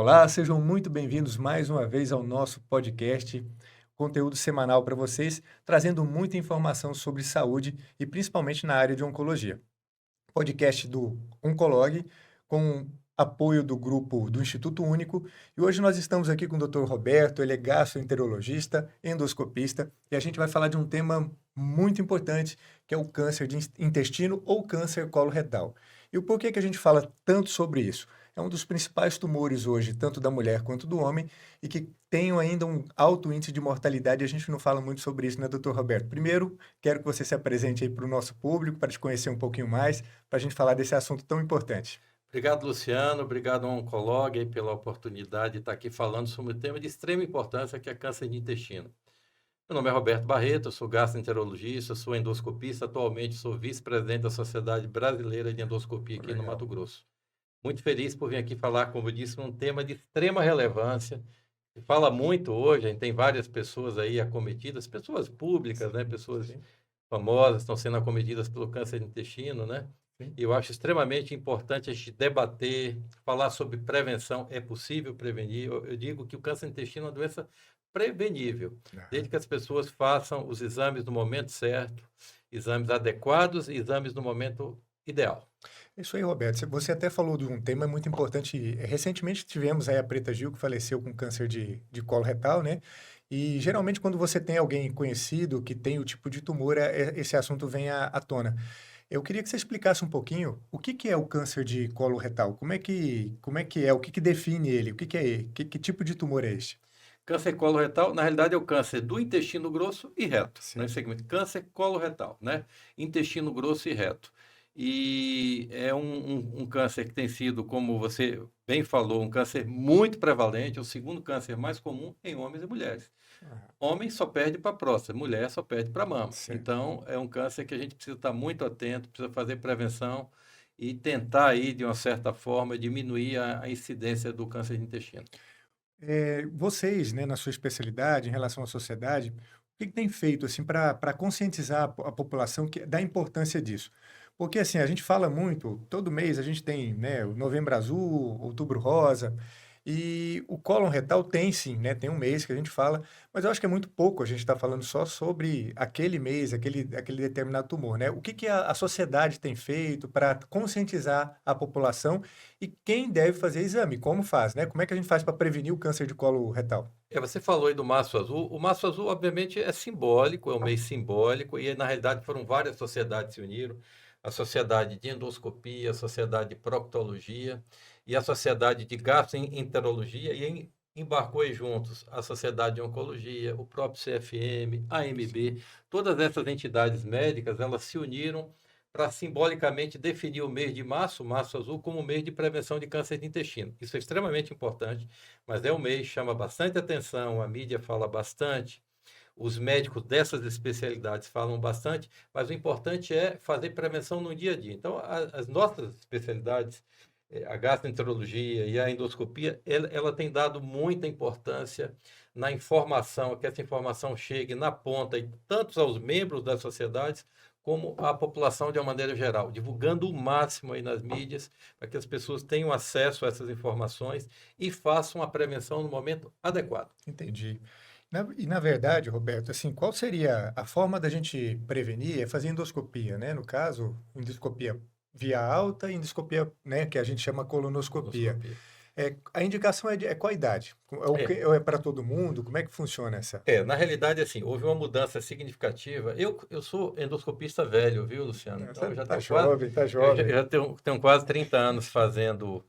Olá, sejam muito bem-vindos mais uma vez ao nosso podcast, conteúdo semanal para vocês, trazendo muita informação sobre saúde e principalmente na área de oncologia. Podcast do Oncolog, com apoio do grupo do Instituto Único. E hoje nós estamos aqui com o Dr. Roberto, ele é gastroenterologista, endoscopista, e a gente vai falar de um tema muito importante, que é o câncer de intestino ou câncer coloretal. E o porquê que a gente fala tanto sobre isso? É um dos principais tumores hoje, tanto da mulher quanto do homem, e que tem ainda um alto índice de mortalidade. A gente não fala muito sobre isso, né, doutor Roberto? Primeiro, quero que você se apresente aí para o nosso público, para te conhecer um pouquinho mais, para a gente falar desse assunto tão importante. Obrigado, Luciano. Obrigado ao Oncolog aí pela oportunidade de estar aqui falando sobre um tema de extrema importância, que é câncer de intestino. Meu nome é Roberto Barreto, eu sou gastroenterologista, sou endoscopista, atualmente sou vice-presidente da Sociedade Brasileira de Endoscopia aqui no Legal. Mato Grosso. Muito feliz por vir aqui falar, como eu disse, um tema de extrema relevância. Se fala muito hoje, a gente tem várias pessoas aí acometidas, pessoas públicas, né, pessoas Sim, famosas estão sendo acometidas pelo câncer de intestino, né? sim. E eu acho extremamente importante a gente debater, falar sobre prevenção. É possível prevenir? Eu digo que o câncer de intestino é uma doença prevenível, desde Aham. que as pessoas façam os exames no momento certo, exames adequados e exames no momento ideal. Isso aí, Roberto. Você até falou de um tema muito importante. Recentemente tivemos aí a Preta Gil, que faleceu com câncer de colo retal, né? E geralmente quando você tem alguém conhecido que tem o tipo de tumor, esse assunto vem à tona. Eu queria que você explicasse um pouquinho o que que é o câncer de colo retal, como é que é, o que que define ele, o que que é, que tipo de tumor é este? Câncer coloretal, na realidade, é o câncer do intestino grosso e reto, né? Sim. Segmento câncer coloretal, né? Intestino grosso e reto. E é um câncer que tem sido, como você bem falou, um câncer muito prevalente, é o segundo câncer mais comum em homens e mulheres. Aham. Homem só perde para próstata, mulher só perde para mama. Certo. Então, é um câncer que a gente precisa estar muito atento, precisa fazer prevenção e tentar aí, de uma certa forma, diminuir a incidência do câncer de intestino. Vocês, né, na sua especialidade, em relação à sociedade, o que que tem feito assim para conscientizar a população da importância disso? Porque assim, a gente fala muito, todo mês a gente tem, né, o Novembro Azul, Outubro Rosa, e o cólon retal tem sim, né, tem um mês que a gente fala, mas eu acho que é muito pouco a gente está falando só sobre aquele mês, aquele determinado tumor, né? O que que a sociedade tem feito para conscientizar a população e quem deve fazer exame? Como faz, né? Como é que a gente faz para prevenir o câncer de colo retal? Você falou aí do Março Azul. O Março Azul, obviamente, é simbólico, é um mês simbólico, e na realidade foram várias sociedades que se uniram. A Sociedade de Endoscopia, a Sociedade de Proctologia e a Sociedade de Gastroenterologia, e embarcou aí juntos a Sociedade de Oncologia, o próprio CFM, a Sim. AMB, todas essas entidades médicas, elas se uniram para simbolicamente definir o mês de março, Março Azul, como o mês de prevenção de câncer de intestino. Isso é extremamente importante, mas é um mês, chama bastante atenção, a mídia fala bastante, os médicos dessas especialidades falam bastante, mas o importante é fazer prevenção no dia a dia. Então, as nossas especialidades, a gastroenterologia e a endoscopia, ela tem dado muita importância na informação, que essa informação chegue na ponta, e tanto aos membros das sociedades, como à população de uma maneira geral, divulgando o máximo aí nas mídias, para que as pessoas tenham acesso a essas informações e façam a prevenção no momento adequado. Entendi. Na verdade, Roberto, assim, qual seria a forma da gente prevenir? É fazer endoscopia, né? No caso, endoscopia via alta e endoscopia, né, que a gente chama colonoscopia. Endoscopia. A indicação é qual a idade? É, Ou é para todo mundo? Como é que funciona essa? na realidade, assim, houve uma mudança significativa. Eu sou endoscopista velho, viu, Luciano? Então, Você eu já tá tenho quase, jovem, tá eu já, jovem. já tenho quase 30 anos fazendo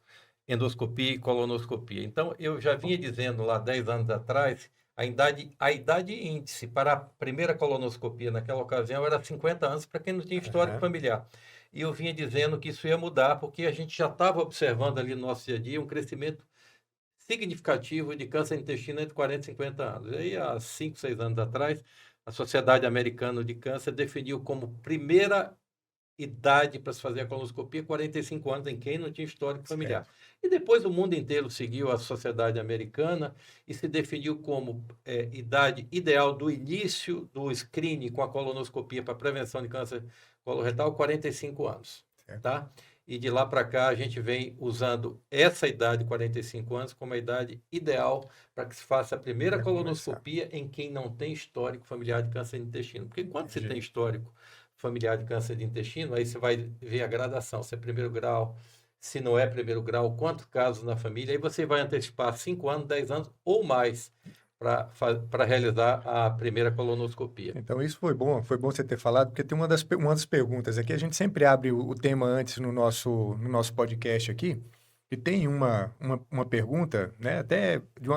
endoscopia e colonoscopia. Então, eu já vinha dizendo lá 10 anos atrás, a idade índice para a primeira colonoscopia naquela ocasião era 50 anos para quem não tinha histórico Aham. familiar. E eu vinha dizendo que isso ia mudar, porque a gente já estava observando ali no nosso dia a dia um crescimento significativo de câncer de intestino entre 40 e 50 anos. E aí, há 5, 6 anos atrás, a Sociedade Americana de Câncer definiu como primeira idade para se fazer a colonoscopia 45 anos em quem não tinha histórico familiar. Certo. E depois o mundo inteiro seguiu a Sociedade Americana e se definiu como idade ideal do início do screening com a colonoscopia para prevenção de câncer coloretal 45 anos, Certo. tá? e de lá para cá a gente vem usando essa idade, 45 anos, como a idade ideal para que se faça a primeira Vai começar. colonoscopia em quem não tem histórico familiar de câncer de intestino. Porque quando você Entendi. tem histórico familiar de câncer de intestino, aí você vai ver a gradação, se é primeiro grau, se não é primeiro grau, quantos casos na família, aí você vai antecipar 5 anos, 10 anos ou mais para realizar a primeira colonoscopia. Então, isso foi bom você ter falado, porque tem uma das perguntas aqui, a gente sempre abre o tema antes no nosso podcast aqui, e tem uma pergunta, né, até de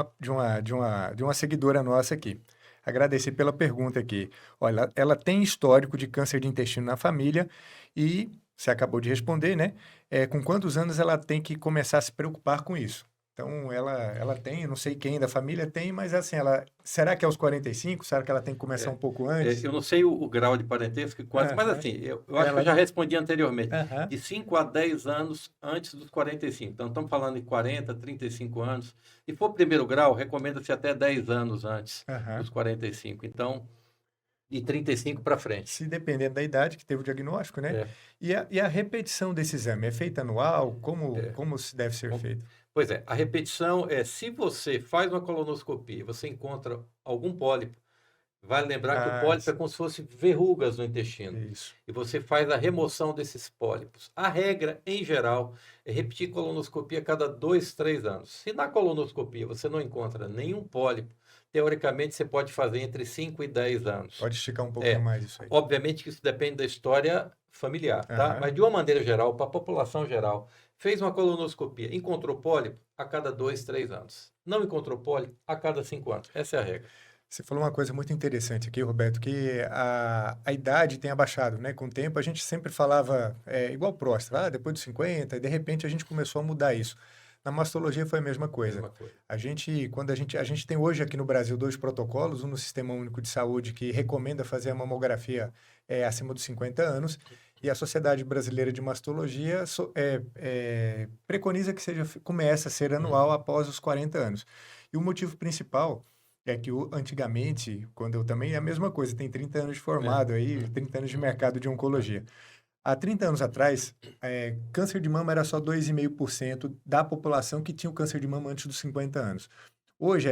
uma seguidora nossa aqui. Agradecer pela pergunta aqui. Olha, ela tem histórico de câncer de intestino na família e você acabou de responder, né? Com quantos anos ela tem que começar a se preocupar com isso? Então, ela tem, eu não sei quem da família tem, mas assim, será que é aos 45? Será que ela tem que começar É, um pouco antes? eu não sei o grau de parentesco e quantos, mas Aham. assim, eu acho que eu Ela já não. respondi anteriormente, Aham, de 5 a 10 anos antes dos 45. Então, estamos falando em 40, 35 anos. Se for primeiro grau, recomenda-se até 10 anos antes aham. dos 45. Então, de 35 para frente. Se dependendo da idade que teve o diagnóstico, né? É, E a repetição desse exame é feita anual? é. Como se deve ser Bom, feito? pois é, a repetição é, se você faz uma colonoscopia e você encontra algum pólipo, vale lembrar que o Ah, pólipo é como se fosse verrugas no intestino. isso. E você faz a remoção desses pólipos. A regra, em geral, é repetir colonoscopia a cada 2, 3 anos. Se na colonoscopia você não encontra nenhum pólipo, teoricamente você pode fazer entre 5 e 10 anos. Pode esticar um pouquinho É, mais isso aí. obviamente que isso depende da história familiar, tá? Aham. Mas de uma maneira geral, para a população geral, fez uma colonoscopia, encontrou pólipo a cada 2, 3 anos. Não encontrou pólipo a cada 5 anos. Essa é a regra. Você falou uma coisa muito interessante aqui, Roberto, que a idade tem abaixado, né? Com o tempo, a gente sempre falava, igual próstata, depois dos 50, e de repente a gente começou a mudar isso. Na mastologia foi a mesma coisa. Mesma coisa. Quando a gente tem hoje aqui no Brasil dois protocolos, um no Sistema Único de Saúde que recomenda fazer a mamografia acima dos 50 anos, e a Sociedade Brasileira de Mastologia preconiza que comece a ser anual Uhum. após os 40 anos. E o motivo principal é que antigamente, quando eu também é a mesma coisa, tem 30 anos de É. formado aí, Uhum. 30 anos de mercado de oncologia. Há 30 anos atrás, câncer de mama era só 2,5% da população que tinha o câncer de mama antes dos 50 anos. Hoje,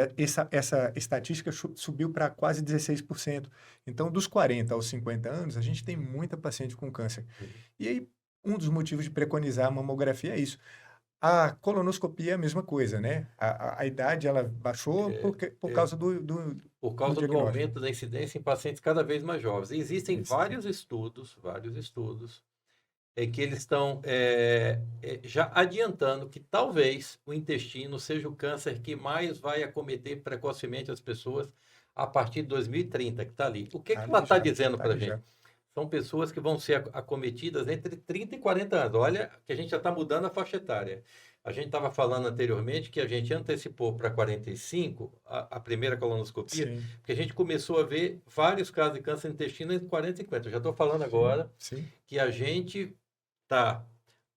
essa estatística subiu para quase 16%. Então, dos 40 aos 50 anos, a gente tem muita paciente com câncer. Uhum. E aí, um dos motivos de preconizar a mamografia é isso. A colonoscopia é a mesma coisa, né? A idade, ela baixou É, por é, causa por do causa do diagnóstico. aumento da incidência em pacientes cada vez mais jovens. E existem Isso. vários estudos, que eles estão já adiantando que talvez o intestino seja o câncer que mais vai acometer precocemente as pessoas a partir de 2030, que está ali. O que ela Ali está já, dizendo tá para a ali gente? já. São pessoas que vão ser acometidas entre 30 e 40 anos. Olha que a gente já está mudando a faixa etária. A gente estava falando anteriormente que a gente antecipou para 45 a primeira colonoscopia, Sim, porque a gente começou a ver vários casos de câncer no intestino entre 40 e 50. Eu já estou falando sim, agora sim. que a gente tá,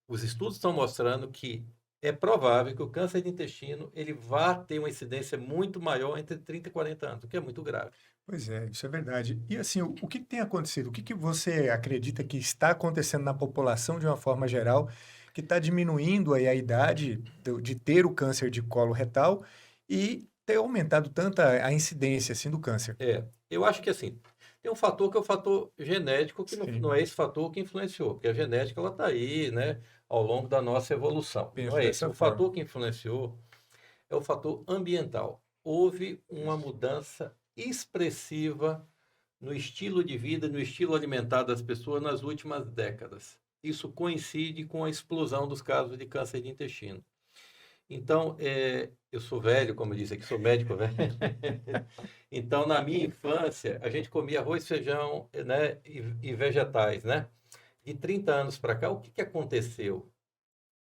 os estudos estão mostrando que é provável que o câncer de intestino ele vá ter uma incidência muito maior entre 30 e 40 anos, o que é muito grave. Pois é, isso é verdade. E assim, o que tem acontecido? O que você acredita que está acontecendo na população de uma forma geral, que está diminuindo aí a idade de ter o câncer de colo retal e ter aumentado tanto a incidência assim do câncer? Eu acho que assim, tem um fator que é o fator genético, que Sim, não é esse fator que influenciou, porque a genética ela está aí, né, ao longo da nossa evolução. Não penso é esse. dessa O forma. fator que influenciou é o fator ambiental. Houve uma mudança expressiva no estilo de vida, no estilo alimentar das pessoas nas últimas décadas. Isso coincide com a explosão dos casos de câncer de intestino. Então, eu sou velho, como eu disse aqui, sou médico velho. Então, na minha infância, a gente comia arroz, feijão, né, e vegetais, né? De 30 anos para cá, o que aconteceu?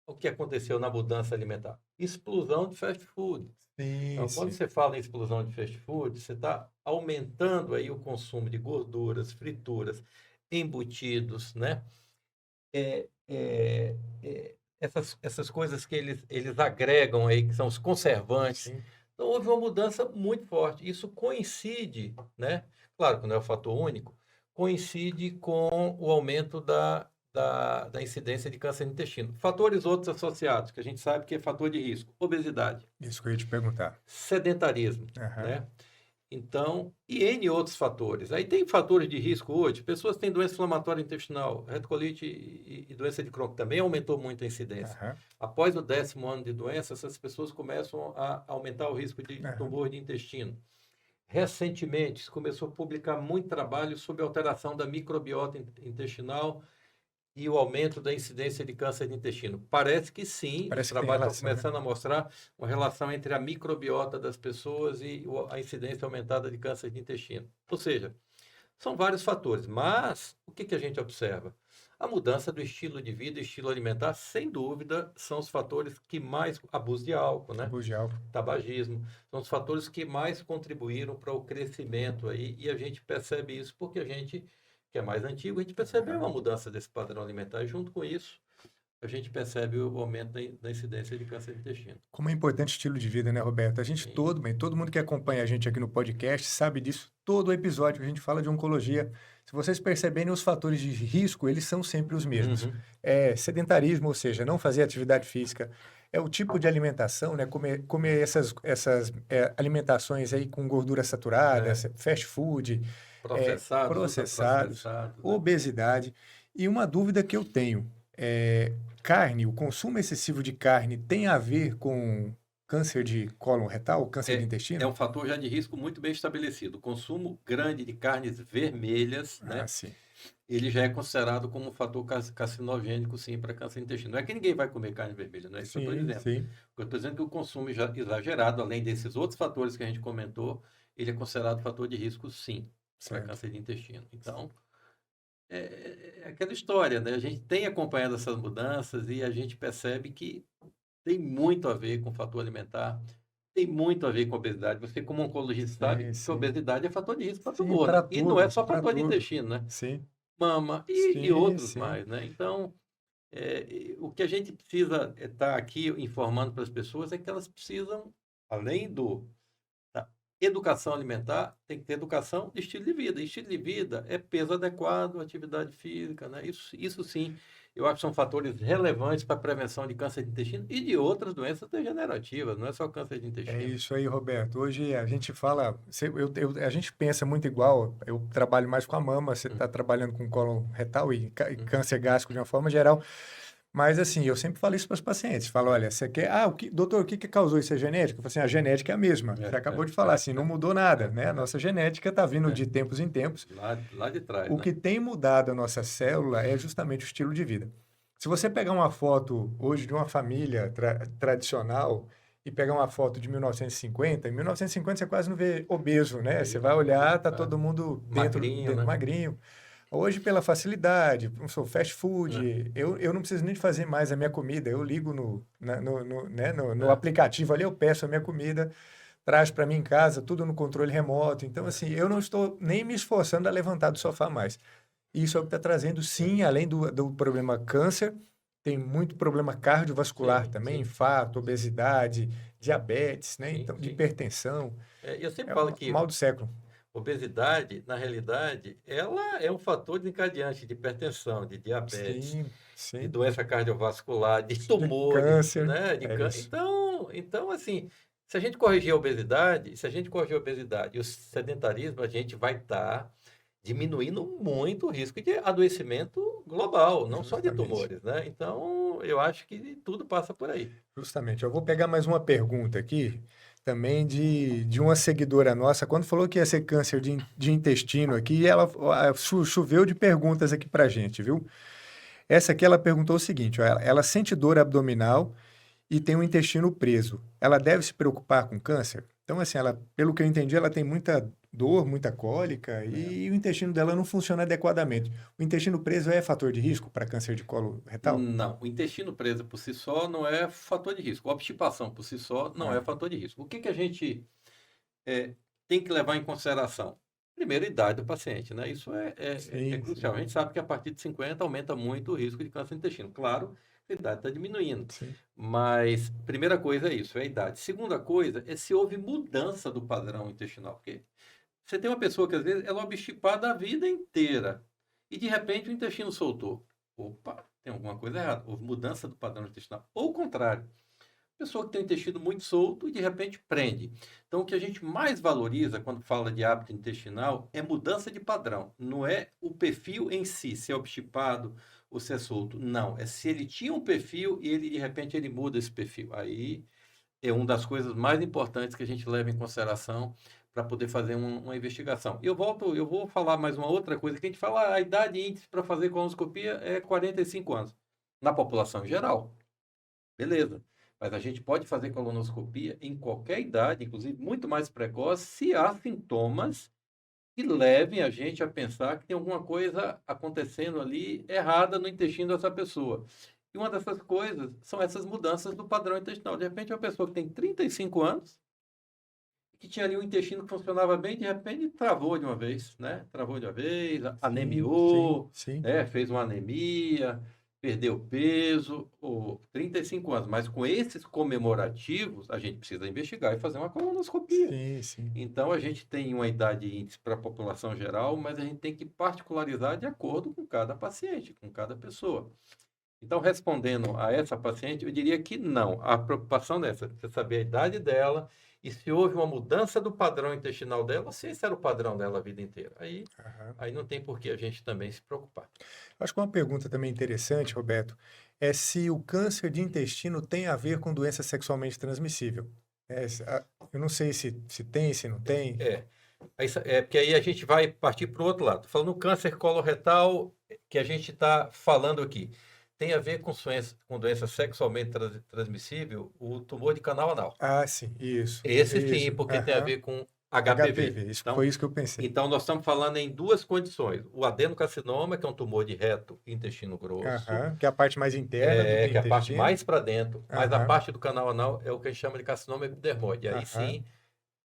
O que aconteceu na mudança alimentar? Explosão de fast food. Sim, Então, quando sim. você fala em explosão de fast food, você está aumentando aí o consumo de gorduras, frituras, embutidos, né? Essas coisas que eles agregam aí, que são os conservantes. Sim. Então, houve uma mudança muito forte. Isso coincide, né? Claro que não é o fator único, coincide com o aumento da incidência de câncer de intestino. Fatores outros associados, que a gente sabe que é fator de risco: obesidade, Isso que eu ia te perguntar. sedentarismo, Aham. né? Então, e N outros fatores. Aí tem fatores de risco hoje. Pessoas que têm doença inflamatória intestinal, retocolite e doença de Crohn, que também aumentou muito a incidência. Aham. Após o 10º ano de doença, essas pessoas começam a aumentar o risco de Aham. tumor de intestino. Recentemente, se começou a publicar muito trabalho sobre a alteração da microbiota intestinal e o aumento da incidência de câncer de intestino. Parece que sim, os Parece que tem trabalhos estão relação, né? começando a mostrar uma relação entre a microbiota das pessoas e a incidência aumentada de câncer de intestino. Ou seja, são vários fatores, mas o que a gente observa? A mudança do estilo de vida e estilo alimentar, sem dúvida, são os fatores que mais, abuso de álcool, né? Abuso de álcool. Tabagismo, são os fatores que mais contribuíram para o crescimento aí, e a gente percebe isso porque a gente, que é mais antigo, a gente percebeu uma mudança desse padrão alimentar, e junto com isso, a gente percebe o aumento da incidência de câncer de intestino. Como é importante o estilo de vida, né, Roberto? A gente Sim. todo mundo que acompanha a gente aqui no podcast sabe disso. Todo episódio que a gente fala de oncologia, se vocês perceberem, os fatores de risco, eles são sempre os mesmos. Uhum. É sedentarismo, ou seja, não fazer atividade física. É o tipo de alimentação, né? Comer essas alimentações aí com gordura saturada, fast food, Processados, processados, ultraprocessados, né? obesidade. E uma dúvida que eu tenho é carne, o consumo excessivo de carne tem a ver com câncer de cólon retal, câncer de É intestino? um fator já de risco muito bem estabelecido. O consumo grande de carnes vermelhas, Ah, né? sim. Ele já é considerado como um fator carcinogênico, sim, para câncer de intestino. Não é que ninguém vai comer carne vermelha, não é isso que eu estou Sim, dizendo. sim. Eu estou dizendo que o consumo exagerado, além desses outros fatores que a gente comentou, ele é considerado fator de risco, sim, para Certo. câncer de intestino. Então, é aquela história, né? A gente tem acompanhado essas mudanças e a gente percebe que tem muito a ver com o fator alimentar, tem muito a ver com a obesidade. Você, como oncologista, sabe Sim, que a sim. obesidade é fator de risco para Sim, tumor, né? para E não é tudo, só para fator de tudo. intestino, né? Sim, Mama e sim, outros sim. mais, né? Então, o que a gente precisa estar aqui informando para as pessoas é que elas precisam, além da educação alimentar, tem que ter educação de estilo de vida. E estilo de vida é peso adequado, atividade física, né? Isso sim, eu acho que são fatores relevantes para a prevenção de câncer de intestino e de outras doenças degenerativas, não é só câncer de É intestino. isso aí, Roberto. Hoje a gente fala, a gente pensa muito igual. Eu trabalho mais com a mama, você está Uhum, trabalhando com cólon retal e uhum. câncer gástrico de uma forma geral. Mas assim, eu sempre falo isso para os pacientes. Falo, olha, você quer, doutor, o que que causou isso? É genético? Eu falo assim, a genética é a mesma. Você acabou de falar assim, não mudou nada, né? A nossa genética está vindo de tempos em tempos. Lá de trás, O né? que tem mudado a nossa célula é justamente o estilo de vida. Se você pegar uma foto hoje de uma família tradicional e pegar uma foto de 1950, em 1950 você quase não vê obeso, né? Você vai olhar, tá todo mundo Magrinho, né? magrinho. Hoje, pela facilidade, sou fast É, food, eu não preciso nem de fazer mais a minha comida, eu ligo no é. aplicativo ali, eu peço a minha comida, traz para mim em casa, tudo no controle remoto. Então, assim, eu não estou nem me esforçando a levantar do sofá mais. Isso é o que está trazendo, sim, além do problema câncer, tem muito problema cardiovascular Sim, também, sim, infarto, obesidade, diabetes, né? sim, Então, de sim. hipertensão. Eu sempre É falo o que mal do século. obesidade, na realidade, ela é um fator desencadeante de hipertensão, de diabetes, Sim, de sim. doença cardiovascular, de De tumores, câncer, né? é isso. Então, assim, se a gente corrigir a obesidade e o sedentarismo, a gente vai estar diminuindo muito o risco de adoecimento global, não só de Justamente. tumores, né? Então, eu acho que tudo passa por aí. Justamente. Eu vou pegar mais uma pergunta aqui, também de uma seguidora nossa. Quando falou que ia ser câncer de intestino aqui, ela choveu de perguntas aqui pra gente, viu? Essa aqui ela perguntou o seguinte: ó, ela sente dor abdominal e tem o intestino preso. Ela deve se preocupar com câncer? Então, assim, ela, pelo que eu entendi, ela tem muita dor, muita cólica Né? e o intestino dela não funciona adequadamente. O intestino preso é fator de risco para câncer de colo retal? Não, o intestino preso por si só não é fator de risco. A obstipação por si só não é Ah, fator de risco. O que a gente tem que levar em consideração? Primeiro, a idade do paciente, né? Isso é sim, crucial. sim, A gente sabe que a partir de 50 aumenta muito o risco de câncer de intestino. Claro, a idade está diminuindo. sim. Mas, primeira coisa é isso, é a idade. Segunda coisa é se houve mudança do padrão intestinal. Porque você tem uma pessoa que, às vezes, ela é obstipada a vida inteira. E, de repente, o intestino soltou. opa, tem alguma coisa errada. Houve mudança do padrão intestinal. Ou o contrário. Pessoa que tem o intestino muito solto e de repente prende. Então, o que a gente mais valoriza quando fala de hábito intestinal é mudança de padrão. Não é o perfil em si, se é obstipado ou se é solto. Não, é se ele tinha um perfil e ele de repente ele muda esse perfil. Aí é uma das coisas mais importantes que a gente leva em consideração para poder fazer uma investigação. Eu vou falar mais uma outra coisa que a gente fala, a idade índice para fazer colonoscopia é 45 anos na população em geral. Beleza. Mas a gente pode fazer colonoscopia em qualquer idade, inclusive muito mais precoce, se há sintomas que levem a gente a pensar que tem alguma coisa acontecendo ali errada no intestino dessa pessoa. E uma dessas coisas são essas mudanças do padrão intestinal. De repente, uma pessoa que tem 35 anos, que tinha ali um intestino que funcionava bem, de repente travou de uma vez, né? Travou de uma vez, Sim, sim, anemiou, sim. né? Fez uma anemia, perdeu peso, ou 35 anos. Mas com esses comemorativos, a gente precisa investigar e fazer uma colonoscopia. Sim, sim. Então, a gente tem uma idade índice para a população geral, mas a gente tem que particularizar de acordo com cada paciente, com cada pessoa. Então, respondendo a essa paciente, eu diria que não. A preocupação dessa, você saber a idade dela e se houve uma mudança do padrão intestinal dela, ou se esse era o padrão dela a vida inteira. Aí, Aham. aí não tem por que a gente também se preocupar. Acho que uma pergunta também interessante, Roberto, é se o câncer de intestino tem a ver com doença sexualmente transmissível. Eu não sei se tem, se não tem. É, porque aí a gente vai partir para o outro lado. Falando no câncer coloretal, que a gente está falando aqui, tem a ver com doença sexualmente transmissível, o tumor de canal anal. Ah, sim, Esse sim, isso. porque tem a Aham. ver com HPV. HPV, isso Então, foi isso que eu pensei. então nós estamos falando em duas condições. O adenocarcinoma, que é um tumor de reto e intestino grosso, Aham, que é a parte mais interna do que é a parte intestino. mais para dentro, mas a Aham, parte do canal anal é o que a gente chama de carcinoma epidermoide. Aí aham. sim,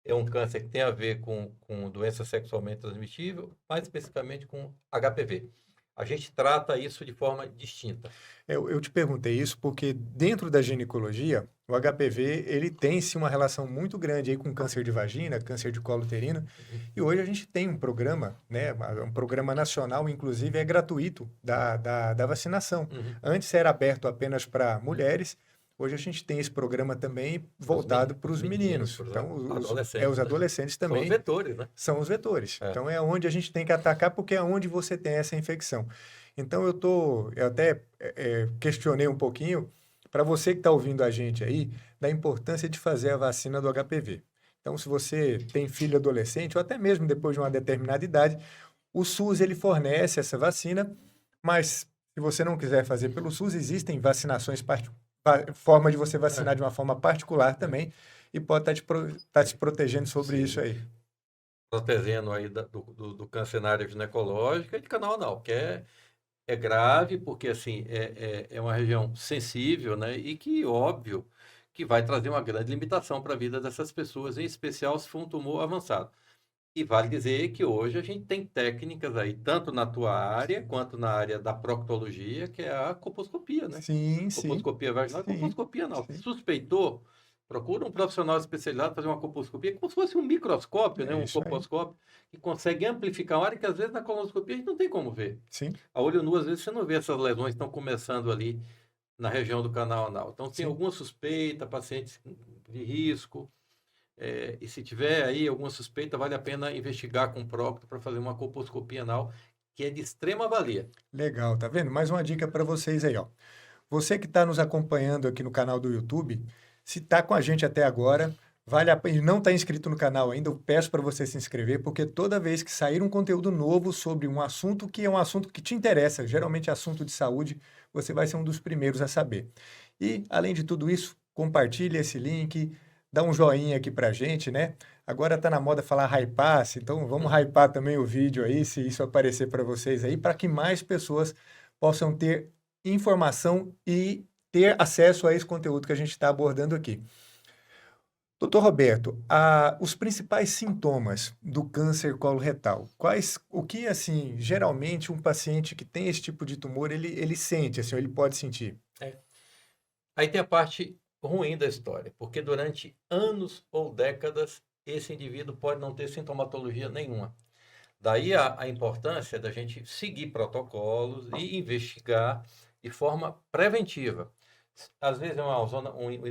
é um câncer que tem a ver com doença sexualmente transmissível, mais especificamente com HPV. A gente trata isso de forma distinta. Eu te perguntei isso porque dentro da ginecologia, o HPV, ele tem sim uma relação muito grande aí com câncer de vagina, câncer de colo uterino, Uhum, e hoje a gente tem um programa, né, um programa nacional, inclusive é gratuito, da vacinação. uhum. Antes era aberto apenas para mulheres, hoje a gente tem esse programa também voltado para Os os meninos, meninos. para os Então, os adolescentes, né? adolescentes São os também vetores, né? são os vetores. É. Então, é onde a gente tem que atacar, porque é onde você tem essa infecção. Então, eu até questionei um pouquinho, para você que está ouvindo a gente aí, da importância de fazer a vacina do HPV. Então, se você tem filho adolescente, ou até mesmo depois de uma determinada idade, o SUS ele fornece essa vacina, mas se você não quiser fazer pelo SUS, existem vacinações, forma de você vacinar de uma forma particular também, e pode estar tá te protegendo sobre isso Sim, aí. protegendo aí do câncer na área ginecológica e de canal anal, que é grave, porque assim, é uma região sensível, né? E que, óbvio, que vai trazer uma grande limitação para a vida dessas pessoas, em especial se for um tumor avançado. E vale dizer que hoje a gente tem técnicas aí, tanto na tua área, quanto na área da proctologia, que é a colposcopia, né? Sim, sim, Colposcopia vaginal, sim, colposcopia anal. sim. Suspeitou, procura um profissional especializado para fazer uma colposcopia, como se fosse um microscópio, né? É Um isso aí. colposcópio, que consegue amplificar a área que às vezes na colonoscopia a gente não tem como ver. Sim, A olho nu, às vezes, você não vê essas lesões que estão começando ali na região do canal anal. Então, tem sim. alguma suspeita, pacientes de risco, e se tiver aí alguma suspeita, vale a pena investigar com o procto para fazer uma colposcopia anal, que é de extrema valia. Legal, tá vendo? Mais uma dica para vocês aí, ó. Você que está nos acompanhando aqui no canal do YouTube, se está com a gente até agora, vale a pena e não está inscrito no canal ainda, eu peço para você se inscrever, porque toda vez que sair um conteúdo novo sobre um assunto que é um assunto que te interessa, geralmente assunto de saúde, você vai ser um dos primeiros a saber. E, além de tudo isso, compartilhe esse link, dá um joinha aqui pra gente, né? Agora está na moda falar hypar, então vamos hypar também o vídeo aí, se isso aparecer para vocês aí, para que mais pessoas possam ter informação e ter acesso a esse conteúdo que a gente está abordando aqui. Doutor Roberto, os principais sintomas do câncer coloretal, o que, assim, geralmente um paciente que tem esse tipo de tumor, ele sente, assim, ele pode sentir? É. Aí tem a parte ruim da história, porque durante anos ou décadas, esse indivíduo pode não ter sintomatologia nenhuma. Daí a importância da gente seguir protocolos e investigar de forma preventiva. Às vezes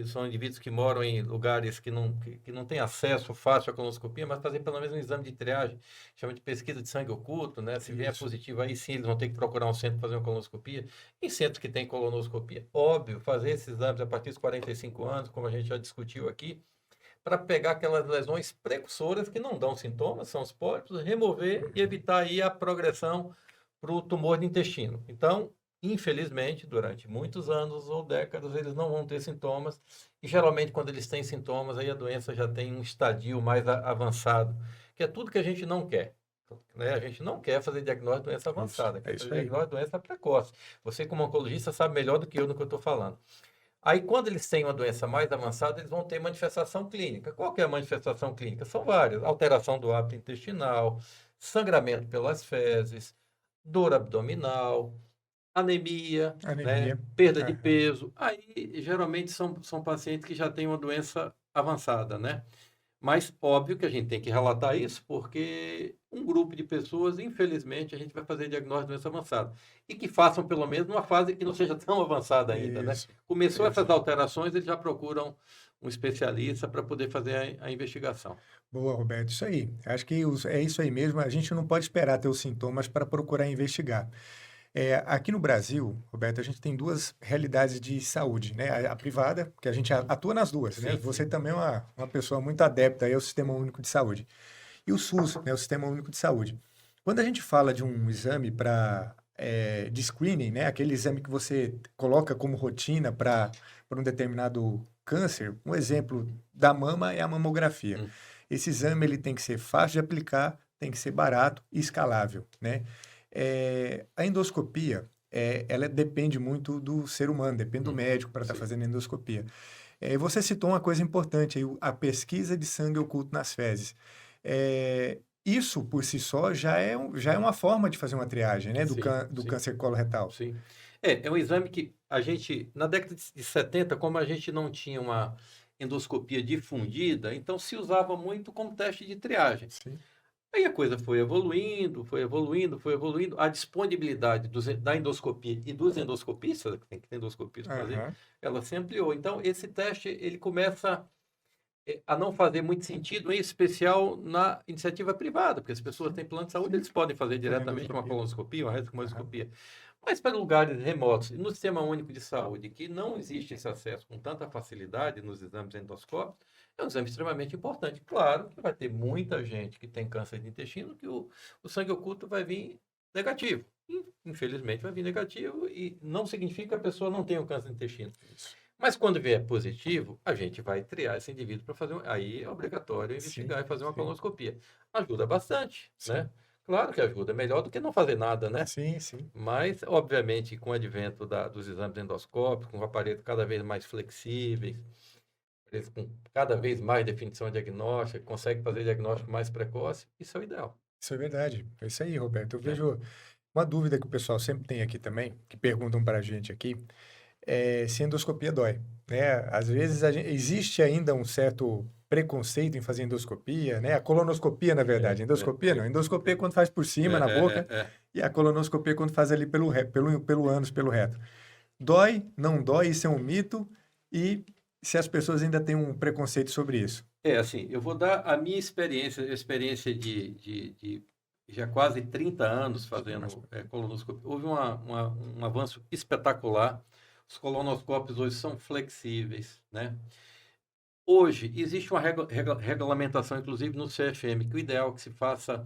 são indivíduos que moram em lugares que não têm acesso fácil à colonoscopia, mas fazer pelo menos um exame de triagem, chama de pesquisa de sangue oculto, né? Se vier Isso. positivo, aí sim eles vão ter que procurar um centro para fazer uma colonoscopia. Em centros que tem colonoscopia, óbvio, fazer esses exames a partir dos 45 anos, como a gente já discutiu aqui, para pegar aquelas lesões precursoras que não dão sintomas, são os pólipos, remover e evitar aí a progressão para o tumor de intestino. Então, infelizmente, durante muitos anos ou décadas, eles não vão ter sintomas, e geralmente quando eles têm sintomas, aí a doença já tem um estadio mais avançado, que é tudo que a gente não quer. Né? A gente não quer fazer diagnóstico de doença avançada, É quer isso fazer aí. diagnóstico de doença precoce. Você, como oncologista, sabe melhor do que eu no que eu estou falando. Aí, quando eles têm uma doença mais avançada, eles vão ter manifestação clínica. Qual que é a manifestação clínica? São várias. Alteração do hábito intestinal, sangramento pelas fezes, dor abdominal, anemia, né? Anemia. Perda de Aham. peso. Aí, geralmente, são pacientes que já têm uma doença avançada, né? Mas, óbvio que a gente tem que relatar isso, porque um grupo de pessoas, infelizmente, a gente vai fazer diagnóstico de doença avançada. E que façam, pelo menos, uma fase que não seja tão avançada ainda, né? Isso. Começou essas Exato. alterações, eles já procuram um especialista para poder fazer a investigação. Boa, Roberto, isso aí. Acho que é isso aí mesmo. A gente não pode esperar ter os sintomas para procurar investigar. Aqui no Brasil, Roberto, a gente tem duas realidades de saúde, né? A privada, que a gente atua nas duas, né? Sim, Você sim. também é uma pessoa muito adepta aí ao Sistema Único de Saúde. E o SUS, né? O Sistema Único de Saúde. Quando a gente fala de um exame de screening, né? Aquele exame que você coloca como rotina para um determinado câncer, um exemplo da mama é a mamografia. Hum, Esse exame ele tem que ser fácil de aplicar, tem que ser barato e escalável, né? A endoscopia, ela depende muito do ser humano, depende do médico para estar sim, fazendo endoscopia. Você citou uma coisa importante aí, a pesquisa de sangue oculto nas fezes. Isso, por si só, já é uma forma de fazer uma triagem, né, sim, do sim, câncer coloretal. sim. É um exame que a gente, na década de 70, como a gente não tinha uma endoscopia difundida, então se usava muito como teste de triagem. Sim. Aí a coisa foi evoluindo, foi evoluindo, foi evoluindo. A disponibilidade da endoscopia e dos endoscopistas, que tem que ter endoscopista para fazer, Aham. ela se ampliou. Então, esse teste, ele começa a não fazer muito sentido, em especial na iniciativa privada, porque as pessoas Sim. têm plano de saúde, Sim. eles podem fazer Fazer diretamente uma endoscopia. colonoscopia, uma Aham. retocolonoscopia. Mas para lugares remotos, no Sistema Único de Saúde, que não existe esse acesso com tanta facilidade nos exames endoscópicos, é um exame extremamente importante. Claro que vai ter muita gente que tem câncer de intestino que o sangue oculto vai vir negativo. Infelizmente vai vir negativo e não significa que a pessoa não tenha o câncer de intestino. Isso. Mas quando vier positivo, a gente vai triar esse indivíduo para fazer aí é obrigatório Sim. investigar e fazer uma Sim. colonoscopia. Ajuda bastante, Sim. né? Claro que ajuda, é melhor do que não fazer nada, né? Sim. Sim. Mas, obviamente, com o advento dos exames endoscópicos, com aparelhos cada vez mais flexíveis, eles com cada vez mais definição diagnóstica, consegue fazer diagnóstico mais precoce, isso é o ideal, Isso é verdade. É isso aí, Roberto. Eu né? vejo uma dúvida que o pessoal sempre tem aqui também, que perguntam para a gente aqui, se endoscopia dói, né? Às vezes existe ainda um certo preconceito em fazer endoscopia, né? A colonoscopia, na É, verdade. Endoscopia não. Endoscopia é quando faz por é, cima, na é, boca, é, é. e a colonoscopia é quando faz ali pelo ânus, pelo reto. Dói? Não dói? Isso é um mito? E se as pessoas ainda têm um preconceito sobre isso? Assim, eu vou dar a minha experiência, a experiência de já quase 30 anos Mas, fazendo colonoscopia. Houve um avanço espetacular. Os colonoscópios hoje são flexíveis, né? Hoje, existe uma regulamentação, inclusive no CFM, que o ideal é que se faça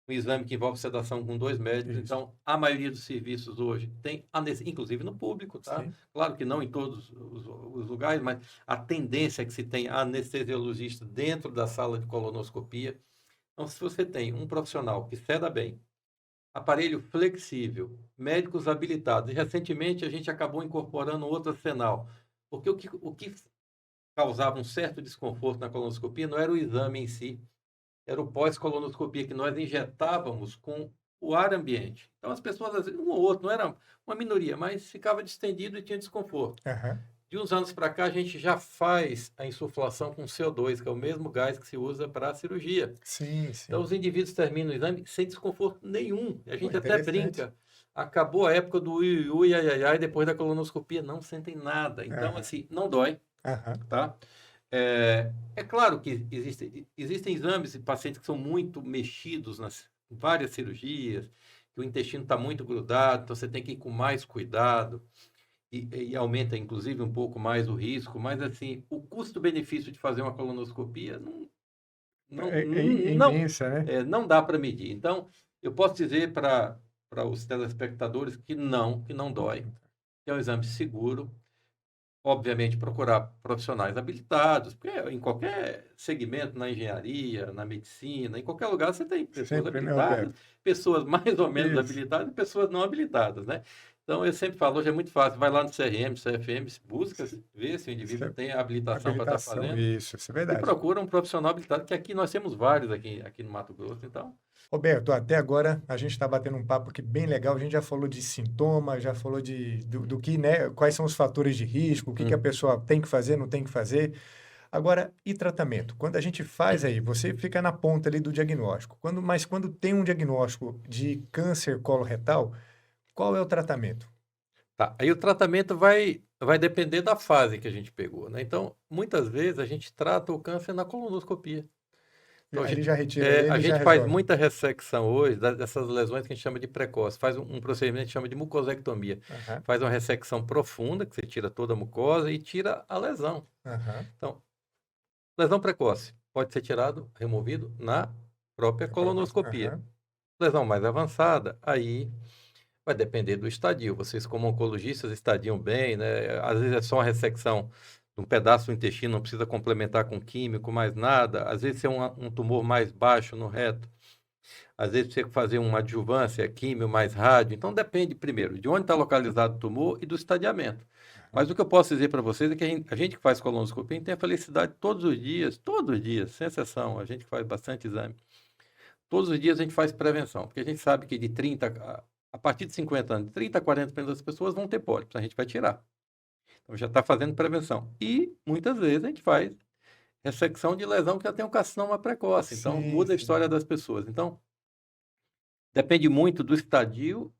um exame que envolve sedação com 2 médicos. isso. Então, a maioria dos serviços hoje tem, inclusive no público, tá? Sim. Claro que não em todos os lugares, mas a tendência é que se tenha anestesiologista dentro da sala de colonoscopia. Então, se você tem um profissional que seda bem, aparelho flexível, médicos habilitados, e recentemente a gente acabou incorporando outro arsenal, porque o que causava um certo desconforto na colonoscopia não era o exame em si, era o pós-colonoscopia que nós injetávamos com o ar ambiente. Então as pessoas, às vezes, um ou outro, não era uma minoria, mas ficava distendido e tinha desconforto. Aham. De uns anos para cá, a gente já faz a insuflação com CO2, que é o mesmo gás que se usa para a cirurgia. Sim, Então, sim. os indivíduos terminam o exame sem desconforto nenhum. A Pô, gente até interessante. brinca. Acabou a época do ui, ui, ui, ai, ai, ai, depois da colonoscopia, não sentem nada. Então, Aham, assim, não dói, aham. tá? É claro que existem exames de pacientes que são muito mexidos nas várias cirurgias, que o intestino está muito grudado, então você tem que ir com mais cuidado e aumenta, inclusive, um pouco mais o risco, mas, assim, o custo-benefício de fazer uma colonoscopia não, É não, imensa, né? não dá para medir. Então, eu posso dizer para os telespectadores que não dói, que é um exame seguro, obviamente procurar profissionais habilitados, porque em qualquer segmento, na engenharia, na medicina, em qualquer lugar você tem pessoas Sempre, né, habilitadas, Roberto? pessoas mais ou menos Isso. habilitadas e pessoas não habilitadas, né? Então, eu sempre falo, hoje é muito fácil, vai lá no CRM, CFM, busca ver se o Isso indivíduo é tem a habilitação para estar habilitação, fazendo isso é e verdade. procura um profissional habilitado, que aqui nós temos vários aqui no Mato Grosso, então, Roberto, até agora a gente está batendo um papo aqui bem legal. A gente já falou de sintomas, já falou do que, né? Quais são os fatores de risco, o que, que a hum, pessoa tem que fazer, não tem que fazer. Agora, e tratamento? Quando a gente faz aí, você fica na ponta ali do diagnóstico. Mas quando tem um diagnóstico de câncer coloretal, qual é o tratamento? tá. Aí o tratamento vai depender da fase que a gente pegou, né? Então, muitas vezes a gente trata o câncer na colonoscopia. Então, Aí ele já retira a ele e já gente faz resolve. muita ressecção hoje dessas lesões que a gente chama de precoce. Faz um procedimento que a gente chama de mucosectomia. Aham, Faz uma ressecção profunda, que você tira toda a mucosa e tira a lesão. aham. Então, lesão precoce pode ser tirado, removido na própria A própria- colonoscopia. Aham. Lesão mais avançada, aí vai depender do estadio. Vocês, como oncologistas, estadiam bem, né? Às vezes é só uma ressecção de um pedaço do intestino, não precisa complementar com químico, mais nada. Às vezes é um tumor mais baixo no reto. Às vezes precisa fazer uma adjuvância, químio mais rádio. Então depende, primeiro, de onde está localizado o tumor e do estadiamento. Mas o que eu posso dizer para vocês é que a gente que faz colonoscopia, a gente tem a felicidade todos os dias, sem exceção, a gente faz bastante exame. Todos os dias a gente faz prevenção, porque a gente sabe que de 30, a partir de 50 anos, de 30 a 40% das pessoas vão ter pólipos, a gente vai tirar. Então já está fazendo prevenção. E muitas vezes a gente faz ressecção de lesão que já tem um carcinoma precoce, então Sim, muda a sim. história das pessoas. Então, depende muito do estadio,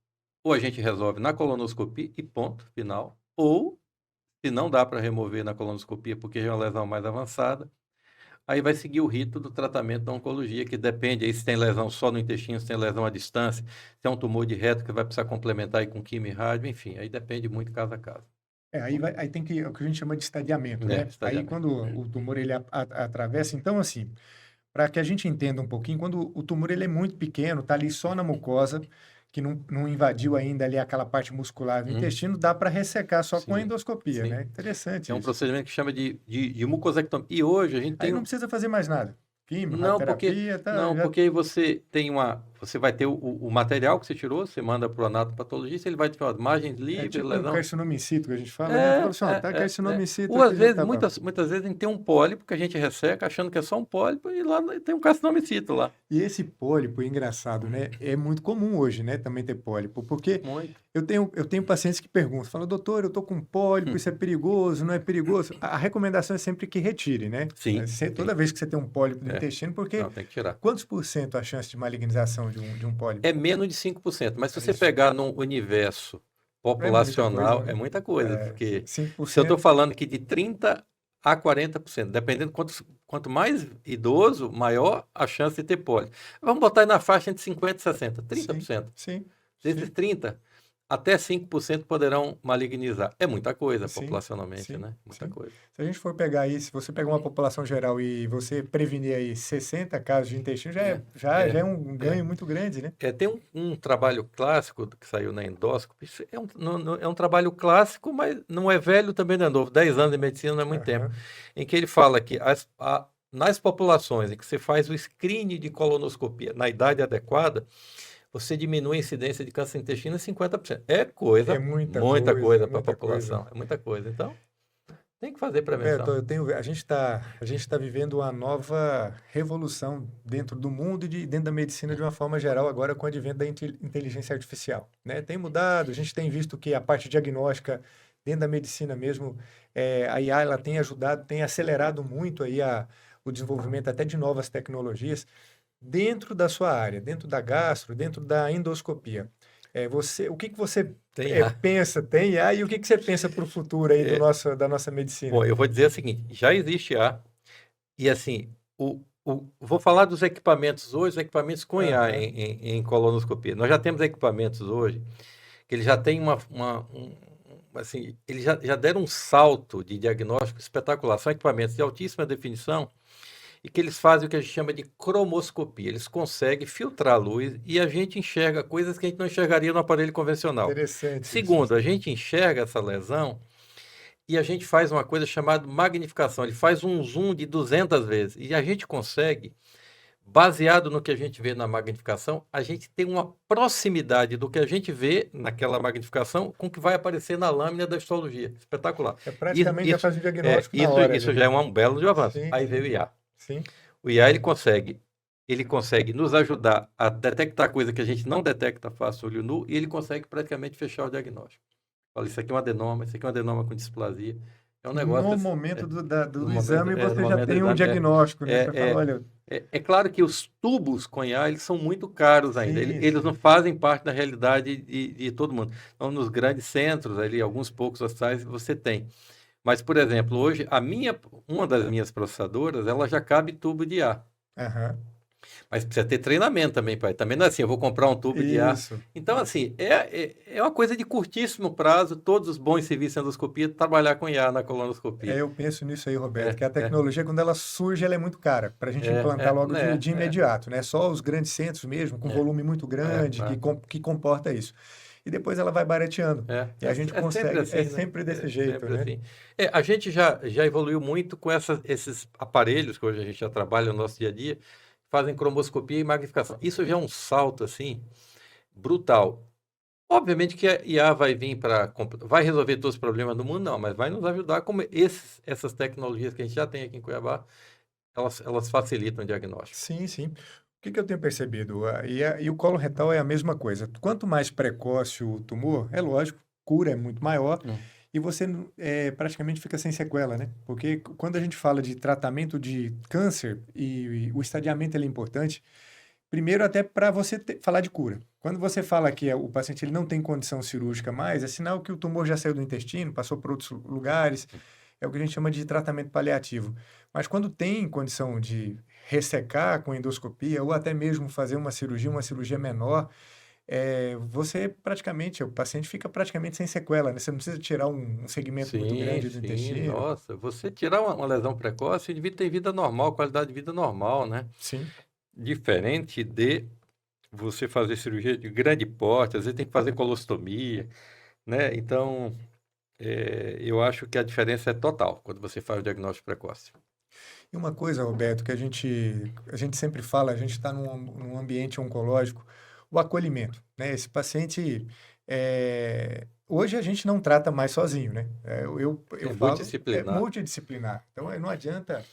ou a gente resolve na colonoscopia e ponto, final, ou se não dá para remover na colonoscopia porque já é uma lesão mais avançada, aí vai seguir o rito do tratamento da oncologia, que depende aí se tem lesão só no intestino, se tem lesão à distância, se é um tumor de reto que vai precisar complementar aí com quimio e rádio, enfim, aí depende muito caso a caso. Aí tem que, é o que a gente chama de estadiamento, É, né? Aí estadiamento. quando o tumor ele atravessa, então assim, para que a gente entenda um pouquinho, quando o tumor ele é muito pequeno, tá ali só na mucosa, que não invadiu ainda ali aquela parte muscular do Hum, intestino, dá para ressecar só com a sim, endoscopia, sim. né? Interessante É um isso. procedimento que chama de mucosectomia. E hoje a gente Aí tem não precisa fazer mais nada. Químio, Não, radioterapia, tá, não, já porque aí você tem você vai ter o material que você tirou, você manda para o anatopatologista, ele vai te falar margens é livres, tipo um lesão. carcinoma in situ que a gente fala, né? Fala É, assim, ó, tá carcinoma in situ Ou às aqui, já vezes, tá bom. muitas vezes a gente tem um pólipo que a gente resseca achando que é só um pólipo e lá tem um carcinomicito lá. E esse pólipo, engraçado, né? É muito comum hoje, né? Também ter pólipo, porque Muito. eu tenho pacientes que perguntam, falam, doutor, eu tô com pólipo, Hum, isso é perigoso, não é perigoso? A recomendação é sempre que retire, né? Sim, Toda sim. vez que você tem um pólipo no É. intestino, porque Não, tem que tirar. quantos por cento a chance de malignização de um pólipo? É menos de 5%, mas se É você isso. pegar no universo É muita coisa, populacional, é né? muita coisa, É, porque se eu estou 5%. falando que de 30 a 40%, dependendo quanto mais idoso, maior a chance de ter pólio. Vamos botar aí na faixa entre 50 e 60, Sim, 30%. sim, Desses sim, 30, até 5% poderão malignizar. É muita coisa sim, populacionalmente, sim, né? Muita sim. coisa. Se a gente for pegar aí, se você pegar uma população geral e você prevenir aí 60 casos de intestino, já é, É, já é é, um é. ganho muito grande, né? Tem um trabalho clássico que saiu na Endoscopy. Isso é um trabalho clássico, mas não é velho, também não é novo. 10 anos de medicina não é muito tempo. Aham. Em que ele fala que nas populações em que você faz o screening de colonoscopia na idade adequada, você diminui a incidência de câncer de intestino em 50%. É É coisa, muita muita coisa, coisa para a muita coisa. população. É muita coisa. Então, tem que fazer Roberto, prevenção. a gente tá vivendo uma nova revolução dentro do mundo e dentro da medicina de uma forma geral agora com o advento da inteligência artificial, né? Tem mudado, a gente tem visto que a parte diagnóstica dentro da medicina mesmo, a IA ela tem ajudado, tem acelerado muito aí o desenvolvimento até de novas tecnologias dentro da sua área, dentro da gastro, dentro da endoscopia. O que que você Tem IA. pensa, tem IA, e o que que você pensa para o futuro aí É, da nossa medicina? bom, eu vou dizer o seguinte, já existe IA, e assim, vou falar dos equipamentos hoje, os equipamentos com IA Aham, em colonoscopia. Nós já temos equipamentos hoje que eles já têm assim, eles já deram um salto de diagnóstico espetacular. São equipamentos de altíssima definição e que eles fazem o que a gente chama de cromoscopia. Eles conseguem filtrar a luz e a gente enxerga coisas que a gente não enxergaria no aparelho convencional. interessante isso. Segundo, a gente enxerga essa lesão e a gente faz uma coisa chamada magnificação. Ele faz um zoom de 200 vezes e a gente consegue, baseado no que a gente vê na magnificação, a gente tem uma proximidade do que a gente vê naquela magnificação com o que vai aparecer na lâmina da histologia. Espetacular. Isso, Praticamente já isso, faz o diagnóstico na isso, hora isso ali, já é né? um belo de avanço. Sim, Aí veio o sim, IA. sim. O IA ele consegue nos ajudar a detectar coisa que a gente não detecta fácil olho nu e ele consegue praticamente fechar o diagnóstico. Fala, isso aqui é um adenoma, isso aqui é um adenoma com displasia. É um negócio No assim, momento no do momento, exame, no você já momento do tem um exame, diagnóstico, né? é, Você fala, é, olha, é claro que os tubos com IA, eles são muito caros ainda. sim, Eles não sim. fazem parte da realidade de todo mundo. Então, nos grandes centros, ali, alguns poucos hospitais, você tem. Mas, por exemplo, hoje, uma das minhas processadoras, ela já cabe tubo de IA. Aham. Mas precisa ter treinamento também, pai. Também não é assim, eu vou comprar um tubo de ar. Isso, Então, isso. assim, é uma coisa de curtíssimo prazo, todos os bons serviços de endoscopia, trabalhar com IA na colonoscopia. Eu penso nisso aí, Roberto, É, que a é, tecnologia, quando ela surge, ela é muito cara, para a gente implantar logo é, de é, imediato, né? Só os grandes centros mesmo, com é, volume muito grande, é, que comporta isso. E depois ela vai barateando. E a gente é sempre consegue, é assim, né? sempre desse É jeito, sempre né? assim. A gente já evoluiu muito com esses aparelhos que hoje a gente já trabalha no nosso dia a dia, fazem cromoscopia e magnificação. Isso já é um salto, assim, brutal. Obviamente que a IA vai resolver todos os problemas do mundo, não, mas vai nos ajudar como essas tecnologias que a gente já tem aqui em Cuiabá, elas facilitam o diagnóstico. Sim, sim. O que que eu tenho percebido? E o colo retal é a mesma coisa. Quanto mais precoce o tumor, é lógico, cura é muito maior Hum. e você praticamente fica sem sequela, né? Porque quando a gente fala de tratamento de câncer e o estadiamento ele é importante, primeiro até para você falar de cura. Quando você fala que o paciente ele não tem condição cirúrgica mais, é sinal que o tumor já saiu do intestino, passou por outros lugares, é o que a gente chama de tratamento paliativo. Mas quando tem condição de ressecar com endoscopia ou até mesmo fazer uma cirurgia menor, o paciente fica praticamente sem sequela, né? Você não precisa tirar um segmento muito Sim, grande do sim, intestino. nossa, você tirar uma lesão precoce, o indivíduo tem vida normal, qualidade de vida normal, né? Sim. Diferente de você fazer cirurgia de grande porte, às vezes tem que fazer colostomia, né? Então, eu acho que a diferença é total quando você faz o diagnóstico precoce. E uma coisa, Roberto, que a gente sempre fala, a gente está num ambiente oncológico, o acolhimento, né? Esse paciente, hoje a gente não trata mais sozinho, né? Eu É falo, é multidisciplinar. multidisciplinar. Então, não adianta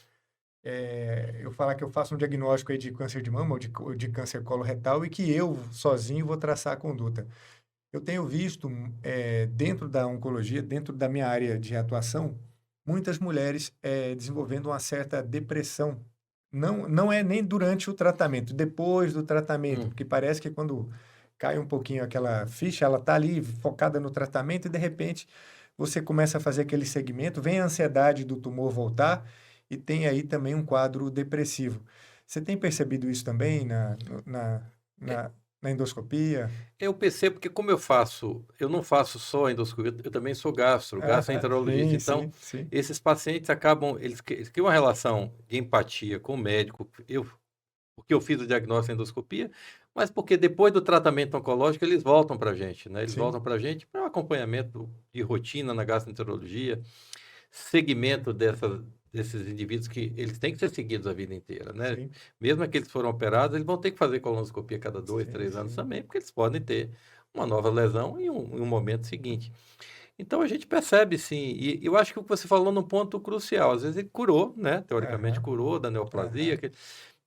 eu falar que eu faço um diagnóstico aí de câncer de mama ou de câncer coloretal e que eu sozinho vou traçar a conduta. Eu tenho visto, dentro da oncologia, dentro da minha área de atuação, muitas mulheres desenvolvendo uma certa depressão. Não é nem durante o tratamento, depois do tratamento, Hum. porque parece que quando cai um pouquinho aquela ficha, ela está ali focada no tratamento e de repente você começa a fazer aquele segmento, vem a ansiedade do tumor voltar e tem aí também um quadro depressivo. Você tem percebido isso também na, na endoscopia? Eu percebo que como eu não faço só endoscopia, eu também sou Aham, gastroenterologista. sim, Então, sim, sim. esses pacientes acabam, eles criam uma relação de empatia com o médico. Porque eu fiz o diagnóstico em endoscopia, mas porque depois do tratamento oncológico eles voltam para a gente, né? Eles Sim, voltam para a gente para um acompanhamento de rotina na gastroenterologia, segmento desses indivíduos que eles têm que ser seguidos a vida inteira, né? sim, Mesmo aqueles que foram operados, eles vão ter que fazer colonoscopia a cada 2, sim, 3 anos sim. também, porque eles podem ter uma nova lesão em um momento seguinte. Então a gente percebe sim, e eu acho que o que você falou num ponto crucial, às vezes ele curou, né? Teoricamente Aham, curou da neoplasia, aham.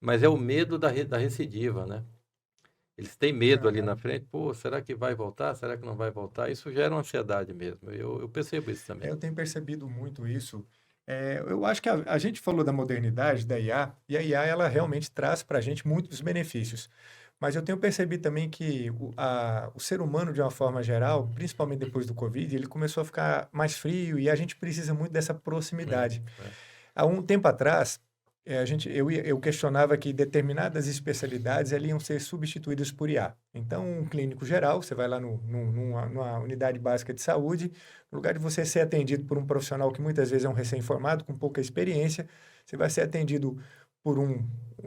mas é o medo da recidiva, né? Eles têm medo ali na frente, pô, será que vai voltar? Será que não vai voltar? Isso gera uma ansiedade mesmo. Eu percebo isso também. Eu tenho percebido muito isso. Eu acho que a gente falou da modernidade, da IA, e a IA ela realmente traz para a gente muitos benefícios. Mas eu tenho percebido também que o ser humano, de uma forma geral, principalmente depois do Covid, ele começou a ficar mais frio e a gente precisa muito dessa É, proximidade. é. Há um tempo atrás, eu questionava que determinadas especialidades elas iam ser substituídas por IA. Então, um clínico geral, você vai lá numa unidade básica de saúde, no lugar de você ser atendido por um profissional que muitas vezes é um recém-formado, com pouca experiência, você vai ser atendido por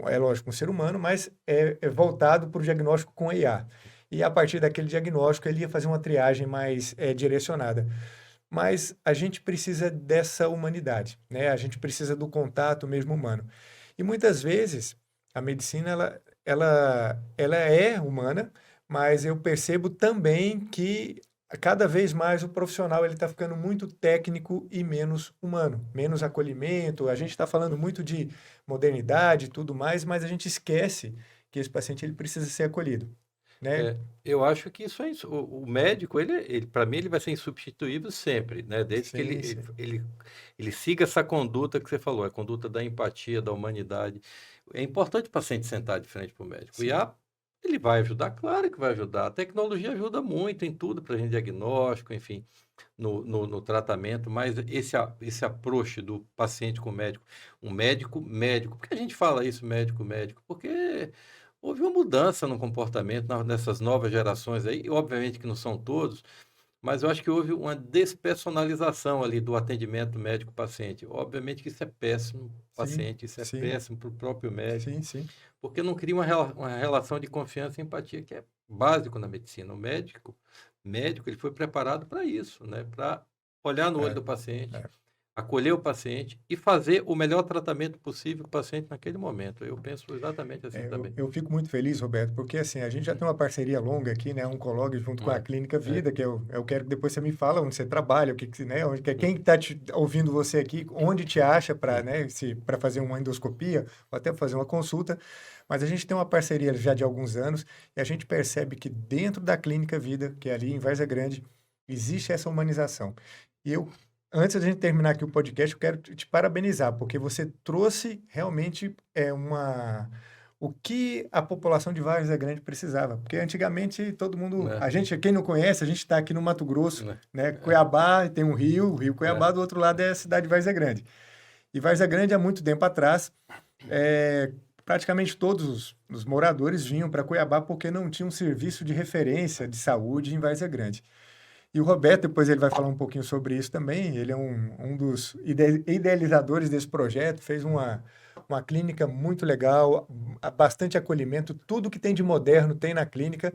é lógico, um ser humano, mas é voltado para o diagnóstico com a IA. E a partir daquele diagnóstico, ele ia fazer uma triagem mais direcionada. Mas a gente precisa dessa humanidade, né? A gente precisa do contato mesmo humano. E muitas vezes a medicina ela é humana, mas eu percebo também que cada vez mais o profissional ele está ficando muito técnico e menos humano, menos acolhimento. A gente está falando muito de modernidade e tudo mais, mas a gente esquece que esse paciente ele precisa ser acolhido, né? Eu acho que isso é isso. O médico, ele para mim, ele vai ser insubstituível sempre, né? Desde que Sim, sim, ele siga essa conduta que você falou, a conduta da empatia, da humanidade. É importante o paciente sentar de frente para o médico. sim, Ele vai ajudar? Claro que vai ajudar. A tecnologia ajuda muito em tudo, para a gente diagnóstico, enfim, no tratamento, mas esse approach do paciente com o médico, um médico, médico. Por que a gente fala isso, médico, médico? Porque houve uma mudança no comportamento nessas novas gerações aí, e obviamente que não são todos, mas eu acho que houve uma despersonalização ali do atendimento médico-paciente. Obviamente que isso é péssimo para o sim, paciente, isso é sim, péssimo para o próprio médico, sim, sim. porque não cria uma relação de confiança e empatia que é básico na medicina. O médico, ele foi preparado para isso, né? Para olhar no olho É, do paciente, é. acolher o paciente e fazer o melhor tratamento possível para o paciente naquele momento. Eu penso exatamente assim Eu, também. eu fico muito feliz, Roberto, porque assim, a gente já tem uma parceria longa aqui, né? Oncologue junto com a Clínica É, Vida, que eu quero que depois você me fala onde você trabalha, o que, né? Quem está ouvindo você aqui, onde te acha para, né? Para fazer uma endoscopia ou até fazer uma consulta. Mas a gente tem uma parceria já de alguns anos e a gente percebe que dentro da Clínica Vida, que é ali em Várzea Grande, existe essa humanização. E antes da gente terminar aqui o podcast, eu quero te parabenizar, porque você trouxe realmente o que a população de Várzea Grande precisava. Porque antigamente todo mundo, né, quem não conhece, a gente está aqui no Mato Grosso, né, né? Cuiabá tem um rio, o Rio é, Cuiabá, do outro lado é a cidade de Várzea Grande. E Várzea Grande, há muito tempo atrás, praticamente todos os moradores vinham para Cuiabá porque não tinha um serviço de referência de saúde em Várzea Grande. E o Roberto, depois ele vai falar um pouquinho sobre isso também. Ele é um dos idealizadores desse projeto, fez uma clínica muito legal, bastante acolhimento, tudo que tem de moderno tem na clínica.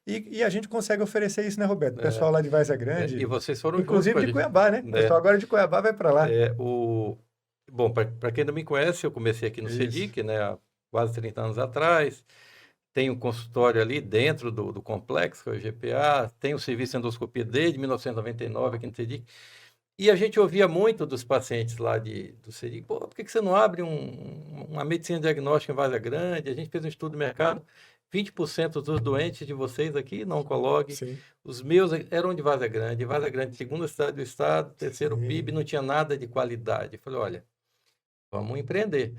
E a gente consegue oferecer isso, né, Roberto? O pessoal lá de Várzea e Grande, vocês foram juntos com inclusive a de gente, Cuiabá, né? O né? pessoal agora de Cuiabá vai para lá. Bom, para quem não me conhece, eu comecei aqui no Isso. CEDIC, né, há quase 30 anos atrás. Tenho um consultório ali dentro do complexo, que é o GPA. Tenho serviço de endoscopia desde 1999 aqui no CEDIC. E a gente ouvia muito dos pacientes lá do CEDIC, pô, por que você não abre uma medicina diagnóstica em Várzea Grande? A gente fez um estudo de mercado, 20% dos doentes de vocês aqui não oncologue, Sim, os meus eram de Várzea Grande, segunda cidade do estado, terceiro PIB, sim. não tinha nada de qualidade. Eu falei, olha, vamos empreender.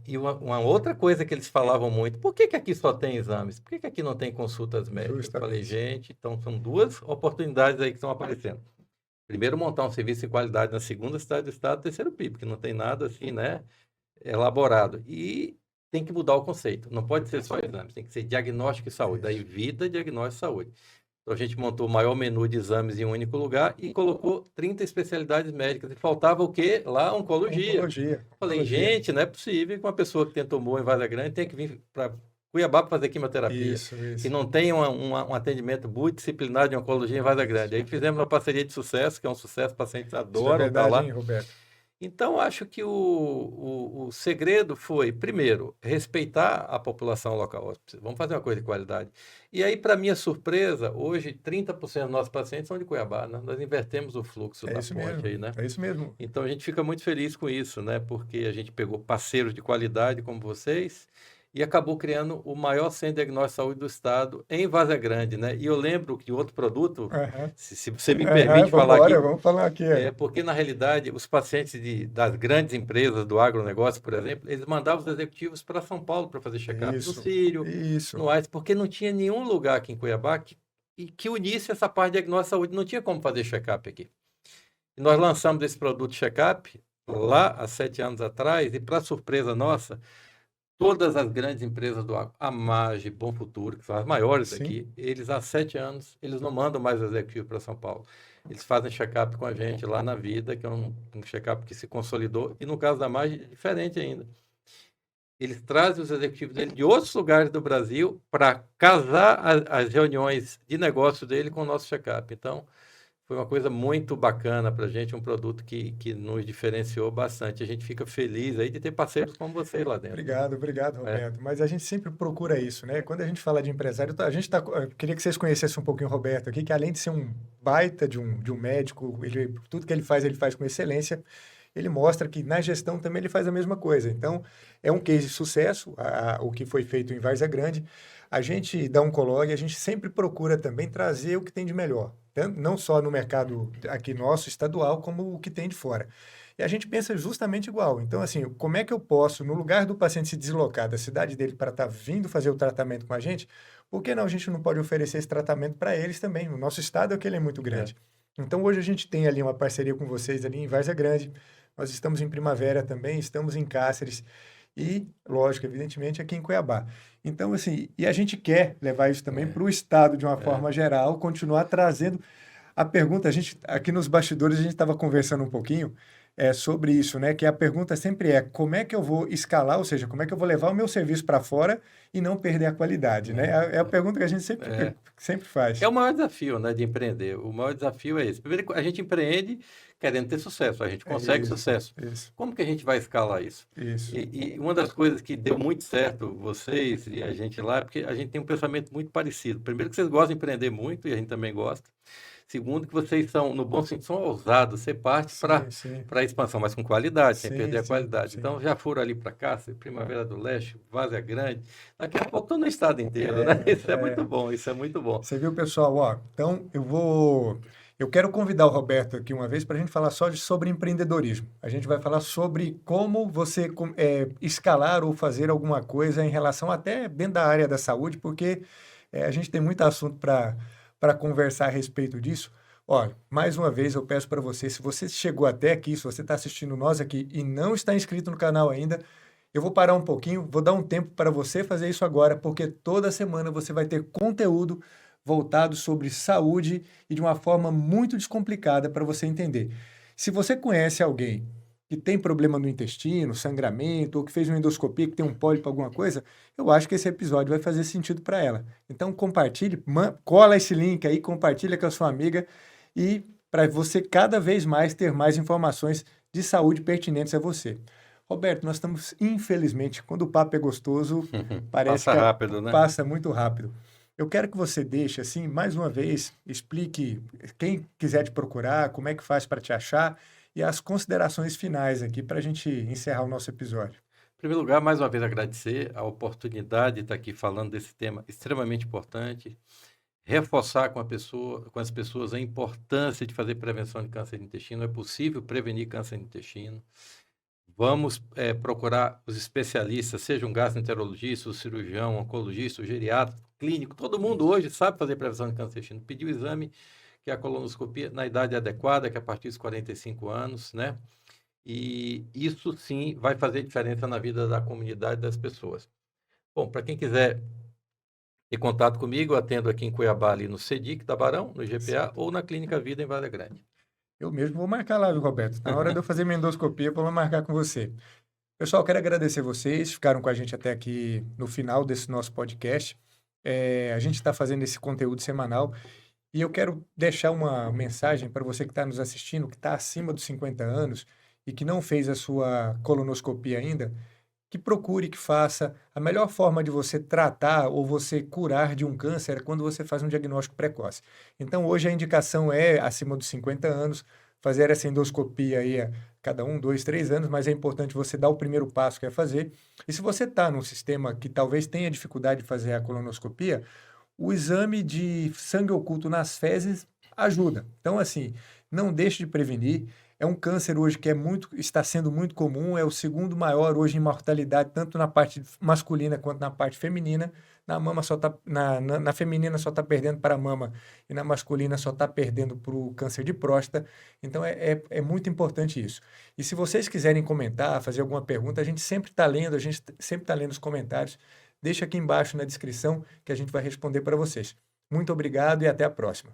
E uma outra coisa que eles falavam muito, por que aqui só tem exames? Por que aqui não tem consultas médicas? Eu falei, Justamente. gente, então são duas oportunidades aí que estão aparecendo. Primeiro, montar um serviço de qualidade na segunda cidade do estado, terceiro PIB, que não tem nada assim, né, elaborado. E tem que mudar o conceito. Não pode ser só exames, tem que ser diagnóstico e saúde. Daí, Isso. vida, diagnóstico e saúde. Então, a gente montou o maior menu de exames em um único lugar e colocou 30 especialidades médicas. E faltava o quê? Lá, oncologia. Oncologia, Falei, oncologia. gente, não é possível que uma pessoa que tem tumor em Várzea Grande tenha que vir para Cuiabá para fazer quimioterapia, Isso, que isso. não tem um atendimento multidisciplinar de oncologia em Várzea Grande. Aí fizemos uma parceria de sucesso, que é um sucesso, pacientes Isso é adoram estar verdade, lá. hein, Roberto? Então, acho que o segredo foi, primeiro, respeitar a população local. Vamos fazer uma coisa de qualidade. E aí, para minha surpresa, hoje 30% dos nossos pacientes são de Cuiabá, né? Nós invertemos o fluxo É da isso ponte mesmo. aí, né? É isso mesmo. Então, a gente fica muito feliz com isso, né? Porque a gente pegou parceiros de qualidade como vocês e acabou criando o maior centro de diagnóstico de saúde do estado em Várzea Grande, né? E eu lembro que outro produto, Aham, se você me aham, permite vamos falar embora, aqui, vamos falar aqui. porque na realidade os pacientes das grandes empresas do agronegócio, por exemplo, eles mandavam os executivos para São Paulo para fazer check-up no Isso, Sírio, isso. no AIDS, porque não tinha nenhum lugar aqui em Cuiabá que unisse essa parte de diagnóstico de saúde, não tinha como fazer check-up aqui. E nós lançamos esse produto check-up lá há 7 anos atrás, e para surpresa nossa, todas as grandes empresas do agro, a Mage, Bom Futuro, que são as maiores Sim. aqui, eles há 7 anos, eles não mandam mais o executivo para São Paulo. Eles fazem check-up com a gente lá na Vida, que é um check-up que se consolidou, e no caso da Mage, é diferente ainda. Eles trazem os executivos dele de outros lugares do Brasil para casar as reuniões de negócio dele com o nosso check-up. Então, foi uma coisa muito bacana para a gente, um produto que nos diferenciou bastante. A gente fica feliz aí de ter parceiros como vocês lá dentro, né? Obrigado, É, Roberto. Mas a gente sempre procura isso, né? Quando a gente fala de empresário, a gente tá, eu queria que vocês conhecessem um pouquinho o Roberto aqui, que além de ser um baita de um médico, tudo que ele faz com excelência. Ele mostra que na gestão também ele faz a mesma coisa. Então, é um case de sucesso, o que foi feito em Várzea Grande. A gente da Oncolog, a gente sempre procura também trazer o que tem de melhor, não só no mercado aqui nosso, estadual, como o que tem de fora. E a gente pensa justamente igual. Então, assim, como é que eu posso, no lugar do paciente se deslocar da cidade dele para estar vindo fazer o tratamento com a gente, por que não a gente não pode oferecer esse tratamento para eles também? O nosso estado é que ele é muito é, grande. Então, hoje a gente tem ali uma parceria com vocês ali em Várzea Grande. Nós estamos em Primavera também, estamos em Cáceres e, lógico, evidentemente, aqui em Cuiabá. Então, assim, e a gente quer levar isso também é, para o estado de uma é. forma geral, continuar trazendo a pergunta. A gente, aqui nos bastidores, a gente estava conversando um pouquinho sobre isso, né? Que a pergunta sempre é como é que eu vou escalar, ou seja, como é que eu vou levar o meu serviço para fora e não perder a qualidade, né? É a pergunta que a gente sempre É faz. o maior desafio, né, de empreender. O maior desafio é esse. Primeiro, a gente empreende querendo ter sucesso, a gente É consegue isso, sucesso. isso, Como que a gente vai escalar isso? isso. E uma das coisas que deu muito certo, vocês e a gente lá, é porque a gente tem um pensamento muito parecido. Primeiro, que vocês gostam de empreender muito, e a gente também gosta. Segundo, que vocês são, no bom sentido, são ousados, ser parte Sim, sim, para a expansão, mas com qualidade, sem sim, perder a sim, qualidade. sim. Então, já foram ali para cá, Primavera do Leste, Várzea Grande, daqui a pouco estão no estado inteiro, né? É, Isso é muito bom, isso é muito bom. Você viu, pessoal? Ó, então, eu quero convidar o Roberto aqui uma vez para a gente falar só sobre empreendedorismo. A gente vai falar sobre como você escalar ou fazer alguma coisa em relação até dentro da área da saúde, porque a gente tem muito assunto para conversar a respeito disso. Olha, mais uma vez eu peço para você, se você chegou até aqui, se você está assistindo nós aqui e não está inscrito no canal ainda, eu vou parar um pouquinho, vou dar um tempo para você fazer isso agora, porque toda semana você vai ter conteúdo voltado sobre saúde e de uma forma muito descomplicada para você entender. Se você conhece alguém que tem problema no intestino, sangramento, ou que fez uma endoscopia, que tem um pólipo, alguma coisa, eu acho que esse episódio vai fazer sentido para ela. Então compartilhe, cola esse link aí, compartilha com a sua amiga e para você cada vez mais ter mais informações de saúde pertinentes a você. Roberto, nós estamos, infelizmente, quando o papo é gostoso, parece Passa que rápido, né? passa muito rápido. Eu quero que você deixe, assim, mais uma vez, explique quem quiser te procurar, como é que faz para te achar e as considerações finais aqui para a gente encerrar o nosso episódio. Em primeiro lugar, mais uma vez agradecer a oportunidade de estar aqui falando desse tema extremamente importante, reforçar com as pessoas a importância de fazer prevenção de câncer de intestino. É possível prevenir câncer de intestino. Vamos procurar os especialistas, seja um gastroenterologista, o cirurgião, oncologista, o geriatra, clínico. Todo mundo hoje sabe fazer prevenção de câncer de intestino. Pedir o exame, que é a colonoscopia, na idade adequada, que é a partir dos 45 anos, né? E isso sim vai fazer diferença na vida da comunidade das pessoas. Bom, para quem quiser ter contato comigo, eu atendo aqui em Cuiabá, ali no CEDIC da Barão, no GPA, ou na Clínica Vida em Várzea Grande. Eu mesmo vou marcar lá, viu, Roberto? Na hora de eu fazer minha endoscopia, eu vou marcar com você. Pessoal, quero agradecer vocês, ficaram com a gente até aqui no final desse nosso podcast. A gente está fazendo esse conteúdo semanal e eu quero deixar uma mensagem para você que está nos assistindo, que está acima dos 50 anos e que não fez a sua colonoscopia ainda, que procure, que faça. A melhor forma de você tratar ou você curar de um câncer é quando você faz um diagnóstico precoce. Então, hoje a indicação é acima dos 50 anos, fazer essa endoscopia aí a cada 1, 2, 3 anos, mas é importante você dar o primeiro passo que é fazer. E se você está num sistema que talvez tenha dificuldade de fazer a colonoscopia, o exame de sangue oculto nas fezes ajuda. Então, assim, não deixe de prevenir. É um câncer hoje que está sendo muito comum, é o segundo maior hoje em mortalidade, tanto na parte masculina quanto na parte feminina. Na mama só tá, na feminina só está perdendo para a mama e na masculina só está perdendo para o câncer de próstata. Então é muito importante isso. E se vocês quiserem comentar, fazer alguma pergunta, a gente sempre está lendo, a gente sempre está lendo os comentários. Deixa aqui embaixo na descrição que a gente vai responder para vocês. Muito obrigado e até a próxima.